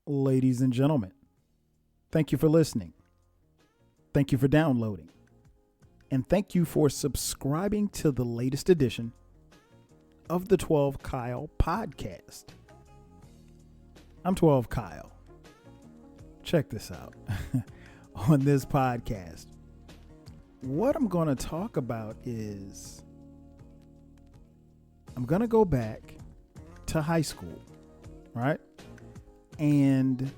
Ladies and gentlemen, thank you for listening. Thank you for downloading. And thank you for subscribing to the latest edition of the 12 Kyle podcast. I'm 12 Kyle. Check this out. On this podcast, what I'm going to talk about is I'm going to go back to high school, right? And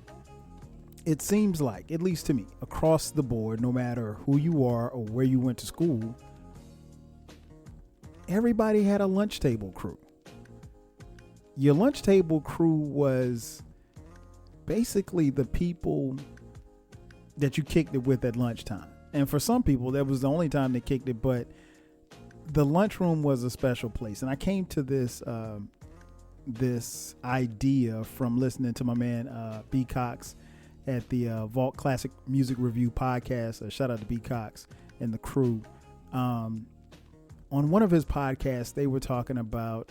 it seems like, at least to me, across the board, no matter who you are or where you went to school, everybody had a lunch table crew. Your lunch table crew was basically the people that you kicked it with at lunchtime. And for some people, that was the only time they kicked it, but the lunchroom was a special place. And I came to this idea from listening to my man B. Cox at the Vault Classic Music Review podcast. Shout out to B. Cox and the crew. On one of his podcasts, they were talking about,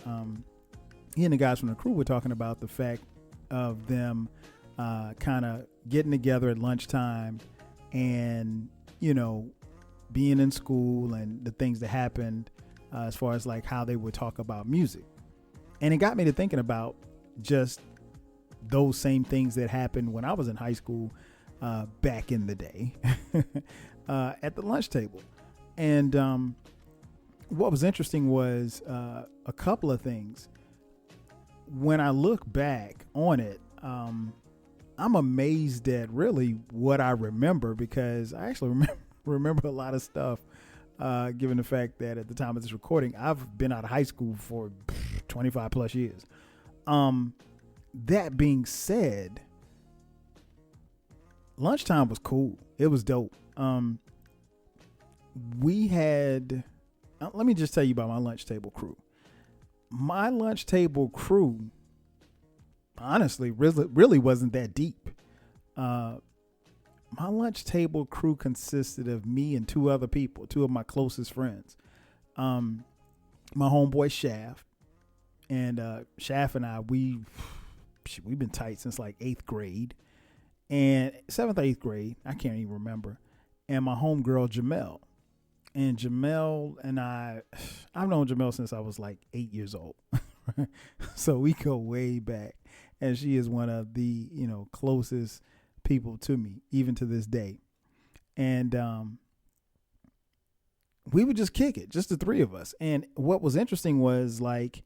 he and the guys from the crew were talking about the fact of them kind of getting together at lunchtime and, you know, being in school and the things that happened as far as like how they would talk about music. And it got me to thinking about just those same things that happened when I was in high school back in the day at the lunch table. And what was interesting was a couple of things. When I look back on it, I'm amazed at really what I remember, because I actually remember a lot of stuff, given the fact that at the time of this recording, I've been out of high school for 25 plus years. That being said, lunchtime was cool. It was dope. We had, let me just tell you about my lunch table crew. My lunch table crew, honestly, really wasn't that deep. My lunch table crew consisted of me and two other people, two of my closest friends. My homeboy Shaft, and Shaft and I, we've been tight since like 8th grade, and 7th, 8th grade, I can't even remember. And my homegirl Jamel, and Jamel and I've known Jamel since I was like 8 years old. So we go way back, and she is one of the, you know, closest people to me, even to this day. And we would just kick it, just the three of us. And what was interesting was, like,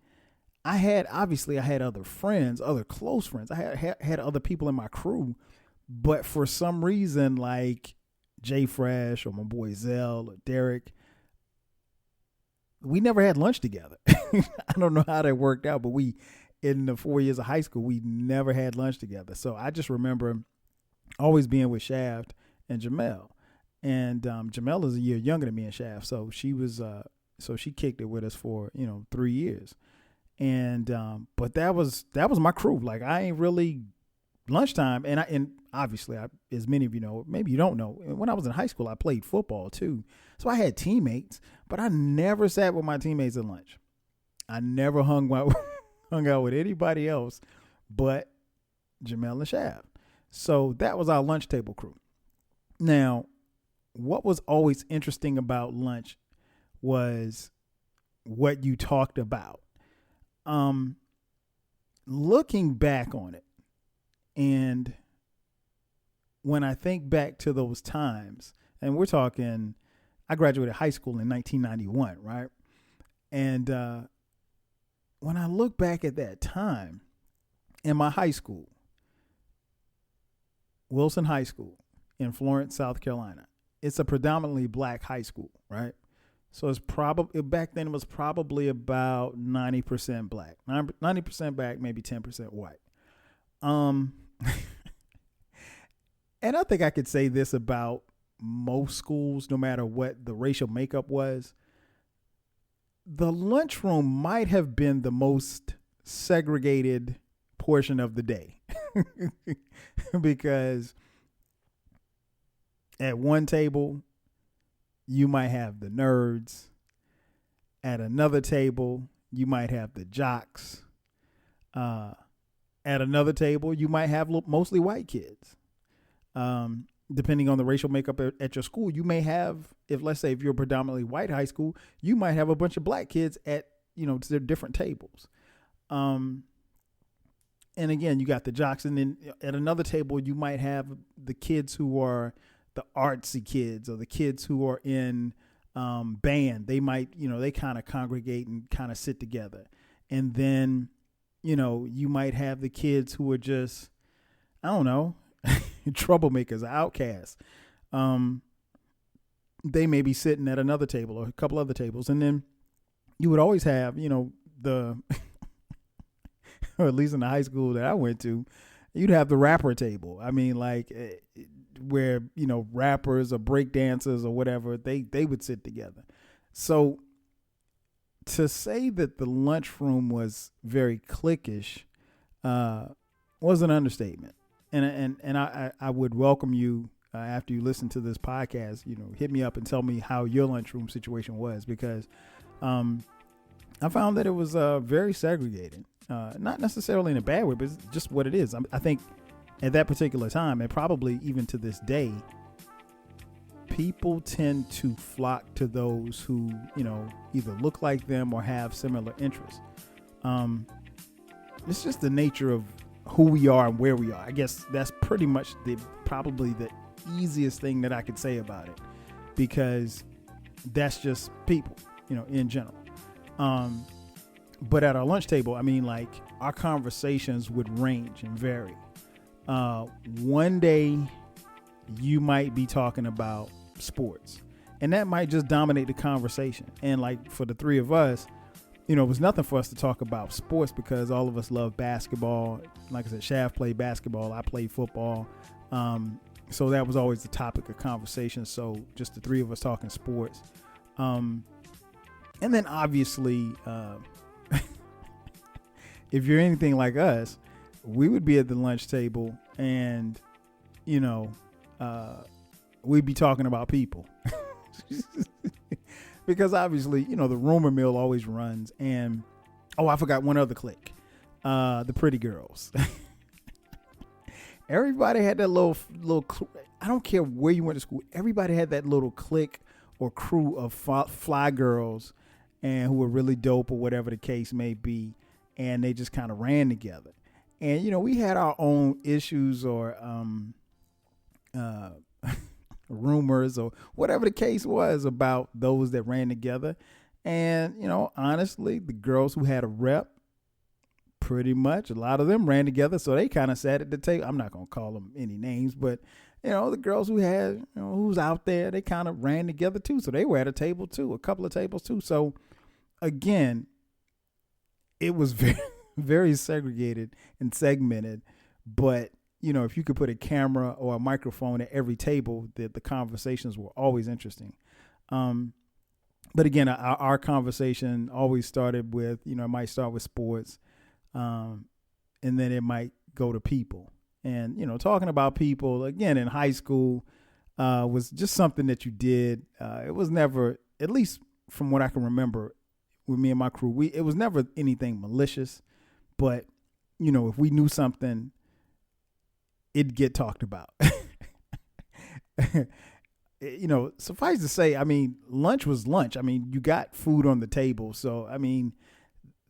I had other friends, other close friends. I had other people in my crew, but for some reason, like Jay Fresh or my boy Zell or Derek, we never had lunch together. I don't know how that worked out, but in the 4 years of high school, we never had lunch together. So I just remember always being with Shaft and Jamel. And Jamel is a year younger than me and Shaft. So she kicked it with us for, 3 years. And but that was my crew. Like, I ain't really lunchtime. And obviously, as many of you know, maybe you don't know, when I was in high school, I played football too. So I had teammates, but I never sat with my teammates at lunch. I never hung out with anybody else but Jamel and Shaft. So that was our lunch table crew. Now, what was always interesting about lunch was what you talked about. Looking back on it, and when I think back to those times, and we're talking, I graduated high school in 1991, right? And when I look back at that time in my high school, Wilson High School in Florence, South Carolina, it's a predominantly black high school, right? So it's probably, back then it was probably about 90% black, 90% black, maybe 10% white. And I think I could say this about most schools, no matter what the racial makeup was. The lunchroom might have been the most segregated portion of the day because at one table, you might have the nerds. At another table, you might have the jocks. At another table, you might have mostly white kids. Depending on the racial makeup at your school, you may have, if let's say if you're a predominantly white high school, you might have a bunch of black kids at, their different tables. And again, you got the jocks, and then at another table, you might have the kids who are the artsy kids or the kids who are in band. They might, they kind of congregate and kind of sit together. And then, you might have the kids who are just, I don't know, troublemakers, outcasts. They may be sitting at another table or a couple other tables. And then you would always have, the, or at least in the high school that I went to, you'd have the rapper table. I mean, like where, rappers or break dancers or whatever, they would sit together. So to say that the lunchroom was very cliquish was an understatement. And I would welcome you after you listen to this podcast, hit me up and tell me how your lunchroom situation was, because I found that it was very segregated. Not necessarily in a bad way, but it's just what it is. I think at that particular time, and probably even to this day, people tend to flock to those who, either look like them or have similar interests. It's just the nature of who we are and where we are. I guess that's pretty much probably the easiest thing that I could say about it, because that's just people, in general. But at our lunch table, I mean, like, our conversations would range and vary. One day you might be talking about sports, and that might just dominate the conversation. And like for the three of us, it was nothing for us to talk about sports because all of us love basketball. Like I said, Shav played basketball. I played football. So that was always the topic of conversation. So just the three of us talking sports. And then obviously, if you're anything like us, we would be at the lunch table and, we'd be talking about people. Because obviously, the rumor mill always runs. And, I forgot one other clique, the pretty girls. Everybody had that little, I don't care where you went to school. Everybody had that little clique or crew of fly girls and who were really dope or whatever the case may be. And they just kind of ran together. And, we had our own issues or rumors or whatever the case was about those that ran together. And, honestly, the girls who had a rep, pretty much a lot of them ran together. So they kind of sat at the table. I'm not going to call them any names, but, the girls who had, who's out there, they kind of ran together too. So they were at a table too, a couple of tables too. So again, it was very, very segregated and segmented, but if you could put a camera or a microphone at every table, the conversations were always interesting. But again, our conversation always started with, it might start with sports, and then it might go to people. And, talking about people, again, in high school was just something that you did. It was never, at least from what I can remember with me and my crew, it was never anything malicious. But, if we knew something, it'd get talked about. Suffice to say, I mean, lunch was lunch. I mean, you got food on the table. So, I mean,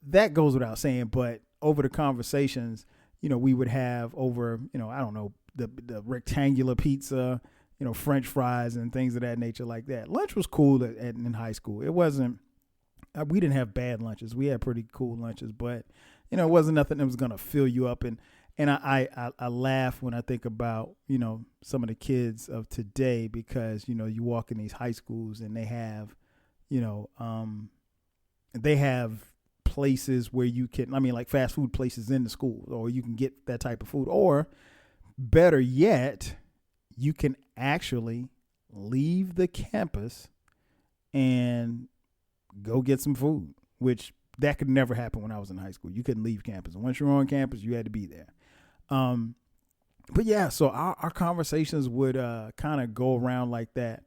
that goes without saying. But over the conversations, we would have over, I don't know, the rectangular pizza, French fries and things of that nature like that. Lunch was cool in high school. It wasn't, we didn't have bad lunches. We had pretty cool lunches, but, it wasn't nothing that was going to fill you up. And I laugh when I think about, some of the kids of today, because, you walk in these high schools and they have, they have places where you can, like fast food places in the school, or you can get that type of food, or better yet, you can actually leave the campus and go get some food, which that could never happen when I was in high school. You couldn't leave campus. Once you were on campus, you had to be there. But yeah, so our conversations would kind of go around like that.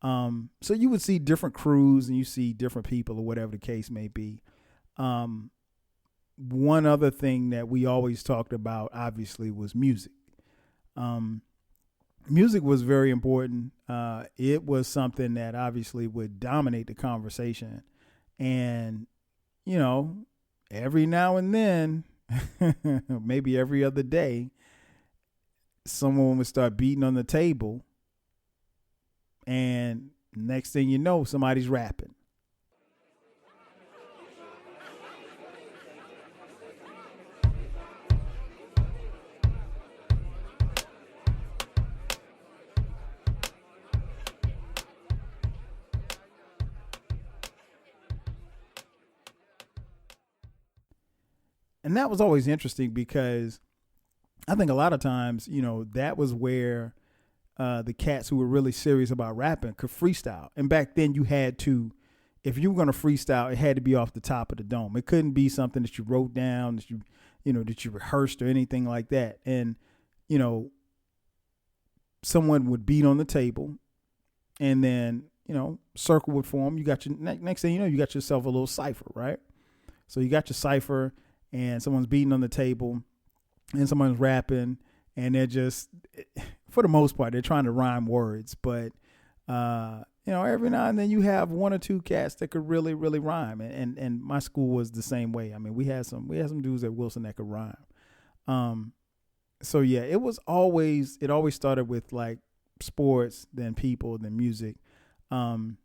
So you would see different crews and you see different people or whatever the case may be. one other thing that we always talked about, obviously, was music. Um, Music was very important. It was something that obviously would dominate the conversation. And, you know, every now and then, maybe every other day, someone would start beating on the table. And next thing you know, somebody's rapping. And that was always interesting because I think a lot of times, that was where the cats who were really serious about rapping could freestyle. And back then you had to, if you were going to freestyle, it had to be off the top of the dome. It couldn't be something that you wrote down, that you rehearsed or anything like that. And, you know, someone would beat on the table and then, circle would form. You got your, next thing you know, you got yourself a little cipher, right? So you got your cipher and someone's beating on the table and someone's rapping and they're just, for the most part, they're trying to rhyme words. But, every now and then you have one or two cats that could really, really rhyme. And my school was the same way. I mean, we had some dudes at Wilson that could rhyme. So yeah, it always started with like sports, then people, then music. And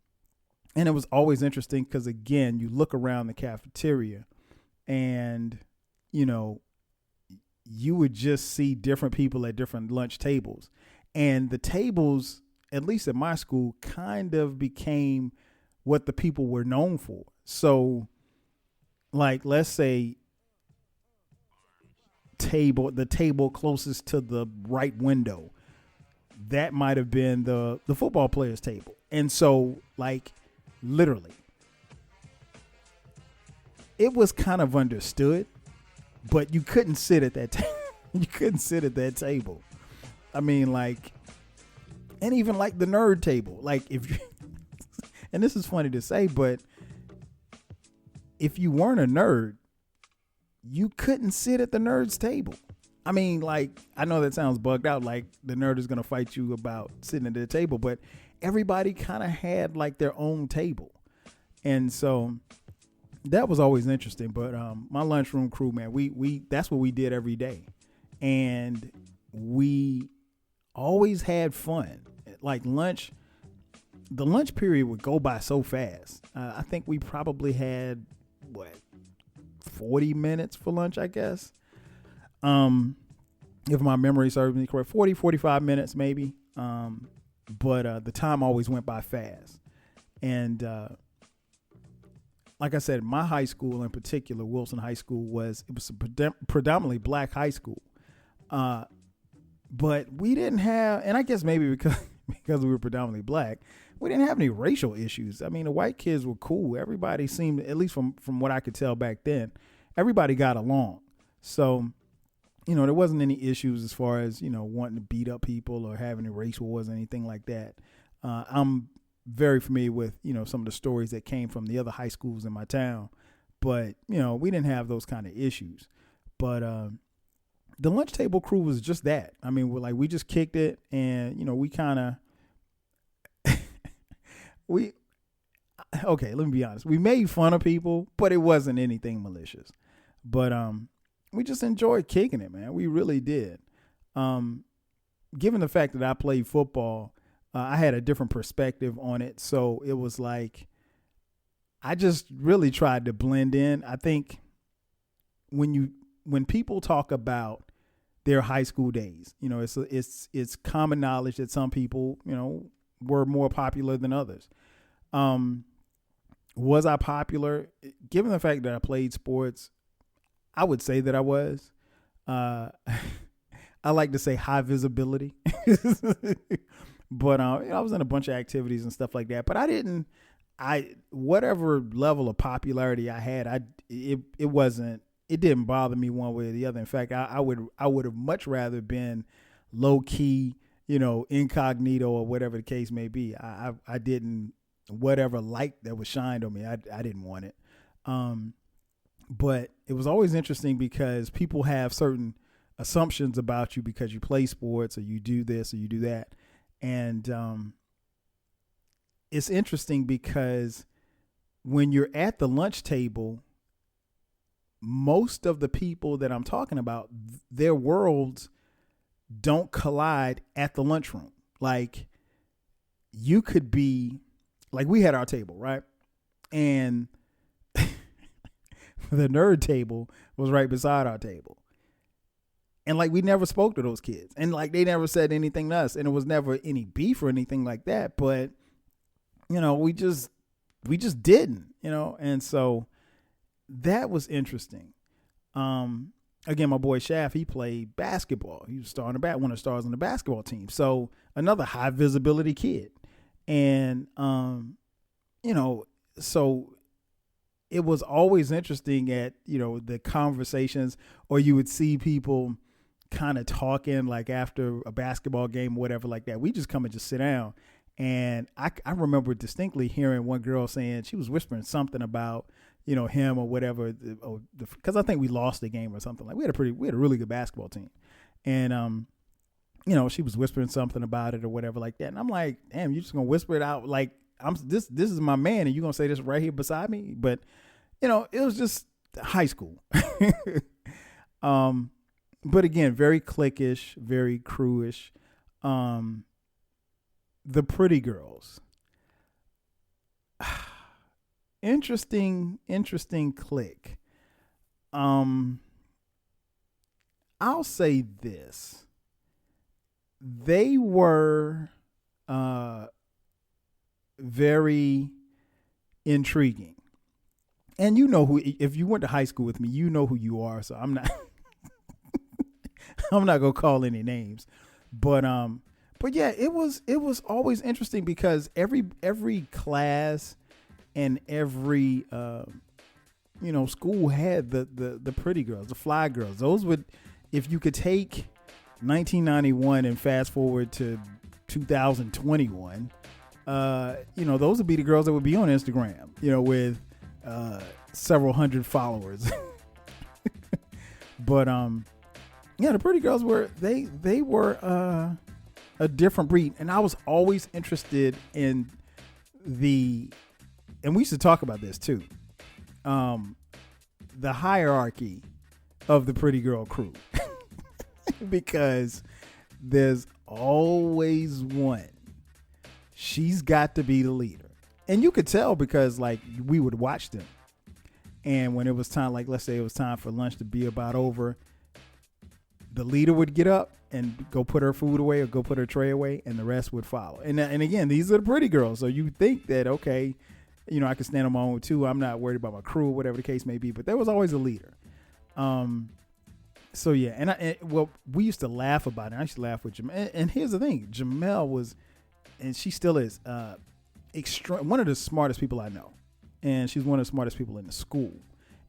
it was always interesting because again, you look around the cafeteria and, you would just see different people at different lunch tables. And the tables, at least at my school, kind of became what the people were known for. So, like, let's say the table closest to the right window, that might have been the football players' table. And so, like, literally, it was kind of understood, but you couldn't sit at that table. You couldn't sit at that table. I mean, like, and even like the nerd table. Like, if you, and this is funny to say, but if you weren't a nerd, you couldn't sit at the nerd's table. I mean, like, I know that sounds bugged out, like the nerd is going to fight you about sitting at the table, but everybody kind of had like their own table. And so that was always interesting. But my lunchroom crew, man, we that's what we did every day. And we always had fun. Like the lunch period would go by so fast. I think we probably had 40 minutes for lunch, I guess. If my memory serves me correct, 40, 45 minutes maybe. But the time always went by fast. And like I said, my high school in particular, Wilson High School, was a predominantly black high school. But we didn't have, and I guess maybe because we were predominantly black, we didn't have any racial issues. I mean, the white kids were cool. Everybody seemed, at least from what I could tell back then, everybody got along. So, there wasn't any issues as far as, wanting to beat up people or having any race wars or anything like that. I'm very familiar with, some of the stories that came from the other high schools in my town. But, we didn't have those kind of issues. But the lunch table crew was just that. I mean, we just kicked it and, we kind of, okay, let me be honest. We made fun of people, but it wasn't anything malicious. But we just enjoyed kicking it, man. We really did. Given the fact that I played football, I had a different perspective on it. So it was like, I just really tried to blend in. I think when people talk about their high school days, it's common knowledge that some people, were more popular than others. Was I popular? Given the fact that I played sports, I would say that I was. I like to say high visibility. But I was in a bunch of activities and stuff like that. But whatever level of popularity I had, it didn't bother me one way or the other. In fact, I would have much rather been low key, incognito or whatever the case may be. I didn't, whatever light that was shined on me, I didn't want it. But it was always interesting because people have certain assumptions about you because you play sports or you do this or you do that. And it's interesting because when you're at the lunch table, most of the people that I'm talking about, their worlds don't collide at the lunchroom. Like, you could be, like, we had our table, right? And the nerd table was right beside our table. And like, we never spoke to those kids. And like, they never said anything to us. And it was never any beef or anything like that. But, you know, we just didn't, you know? And so that was interesting. Again, my boy Shaft, he played basketball. He was one of the stars on the basketball team. So another high visibility kid. And, you know, so it was always interesting at, you know, the conversations, or you would see people kind of talking like after a basketball game or whatever like that. We just come and just sit down. And I remember distinctly hearing one girl saying, she was whispering something about, you know, him or whatever, because I think we lost the game or something. Like, we had a really good basketball team. And, you know, she was whispering something about it or whatever like that. And I'm like, damn, you just gonna whisper it out? Like, this is my man, and you gonna say this right here beside me? But, you know, it was just high school. But again, very cliquish, very crewish. The pretty girls. Interesting clique. I'll say this. They were very intriguing. And you know who, if you went to high school with me, you know who you are, so I'm not I'm not gonna call any names. But yeah, it was always interesting because every class and every you know, school had the pretty girls, the fly girls. Those would, if you could take 1991 and fast forward to 2021, you know, those would be the girls that would be on Instagram, you know, with several hundred followers. But yeah, the pretty girls were they were a different breed, and I was always interested in and we used to talk about this too, the hierarchy of the pretty girl crew. Because there's always one. She's got to be the leader. And you could tell because, like, we would watch them. And when it was time, like, let's say it was time for lunch to be about over, the leader would get up and go put her food away or go put her tray away, and the rest would follow. And again, these are the pretty girls. So you think that, okay, you know, I can stand on my own too. I'm not worried about my crew, whatever the case may be. But there was always a leader. So yeah, and we used to laugh about it. I used to laugh with Jamel. And here's the thing, Jamel was, and she still is, one of the smartest people I know, and she's one of the smartest people in the school.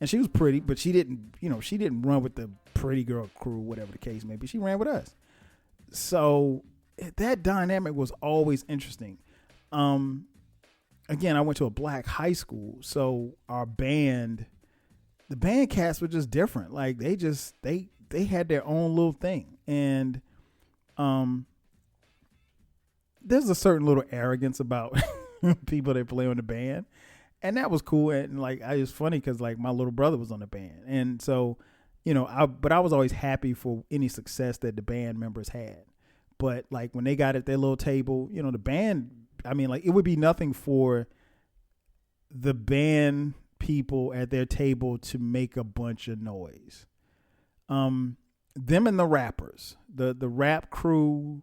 And she was pretty, but she didn't run with the pretty girl crew, whatever the case may be. She ran with us. So that dynamic was always interesting. Again, I went to a black high school, so our band. The band cast were just different. Like, they had their own little thing. And there's a certain little arrogance about people that play on the band. And that was cool. And like, it's funny because like my little brother was on the band. And so, you know, I was always happy for any success that the band members had. But like when they got at their little table, you know, the band, I mean, like, it would be nothing for the band people at their table to make a bunch of noise. Them and the rappers, the rap crew,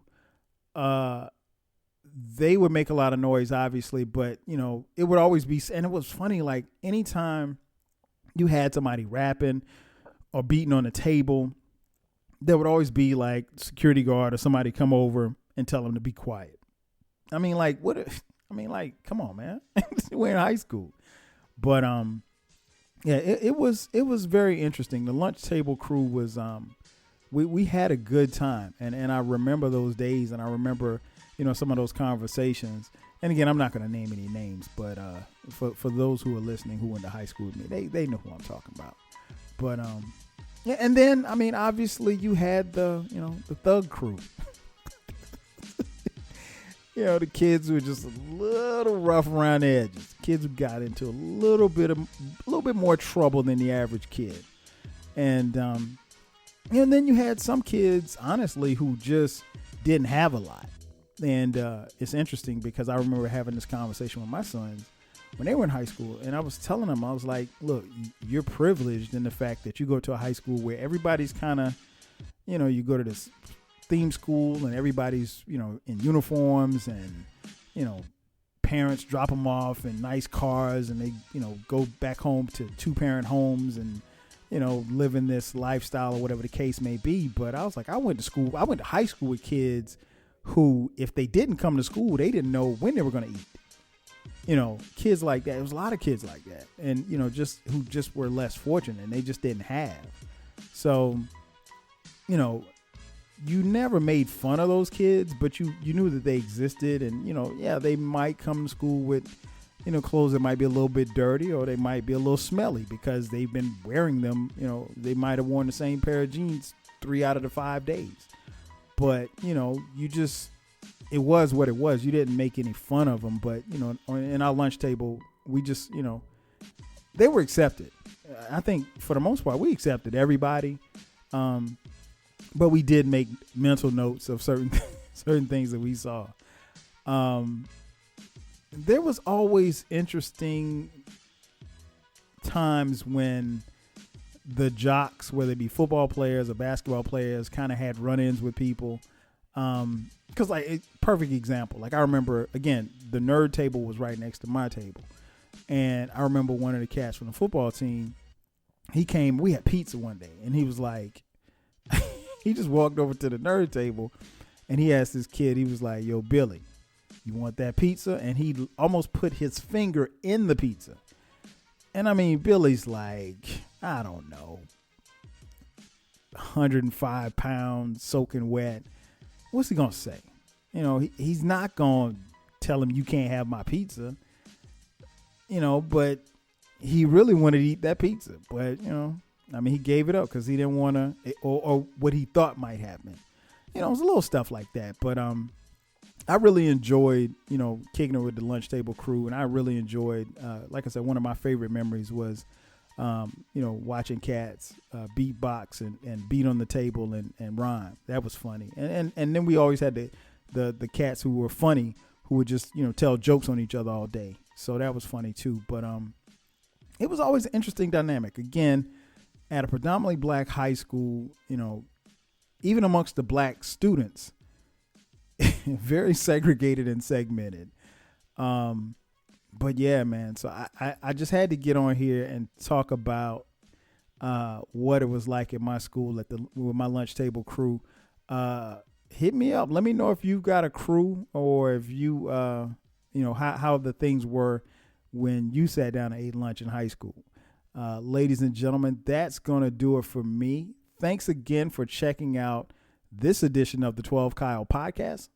they would make a lot of noise, obviously, but you know, it would always be, and it was funny, like anytime you had somebody rapping or beating on the table, there would always be like security guard or somebody come over and tell them to be quiet. I mean, like, come on, man. We're in high school. But yeah, it was very interesting. The lunch table crew was we had a good time, and I remember those days, and I remember, you know, some of those conversations. And again, I'm not going to name any names, but for those who are listening who went to high school with me, they know who I'm talking about. But yeah, and then I mean, obviously you had the thug crew. The kids who were just a little rough around the edges. Kids who got into a little bit more trouble than the average kid. And then you had some kids, honestly, who just didn't have a lot. And it's interesting because I remember having this conversation with my sons when they were in high school. And I was telling them, I was like, look, you're privileged in the fact that you go to a high school where everybody's kind of, you go to this theme school and everybody's, in uniforms and, parents drop them off in nice cars and they, go back home to 2-parent homes and, live in this lifestyle or whatever the case may be. But I was like, I went to high school with kids who, if they didn't come to school, they didn't know when they were going to eat. Kids like that. There was a lot of kids like that. And, who just were less fortunate and they just didn't have. So, you never made fun of those kids, but you knew that they existed. And, they might come to school with, clothes that might be a little bit dirty or they might be a little smelly because they've been wearing them. They might have worn the same pair of jeans 3 out of the 5 days. But, it was what it was. You didn't make any fun of them. But, in our lunch table, we just, they were accepted. I think for the most part, we accepted everybody. But we did make mental notes of certain things that we saw. There was always interesting times when the jocks, whether it be football players or basketball players, kind of had run-ins with people. Because, perfect example. Like, I remember, again, the nerd table was right next to my table. And I remember one of the cats from the football team, he came, we had pizza one day, and he was like, he just walked over to the nerd table and he asked this kid, he was like, yo, Billy, you want that pizza? And he almost put his finger in the pizza. And I mean, Billy's like, I don't know, 105 pounds, soaking wet. What's he going to say? He's not going to tell him you can't have my pizza, but he really wanted to eat that pizza. But, he gave it up because he didn't want to, or what he thought might happen. It was a little stuff like that. But I really enjoyed, kicking it with the lunch table crew. And I really enjoyed, like I said, one of my favorite memories was, watching cats beatbox and beat on the table and rhyme. That was funny. And then we always had the cats who were funny, who would just, tell jokes on each other all day. So that was funny too. But it was always an interesting dynamic. Again, at a predominantly black high school, even amongst the black students, very segregated and segmented. But yeah, man. So I just had to get on here and talk about what it was like at my school with my lunch table crew. Hit me up. Let me know if you've got a crew or if you how the things were when you sat down and ate lunch in high school. Ladies and gentlemen, that's going to do it for me. Thanks again for checking out this edition of the 12 Kyle podcast.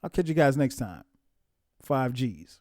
I'll catch you guys next time. 5 G's.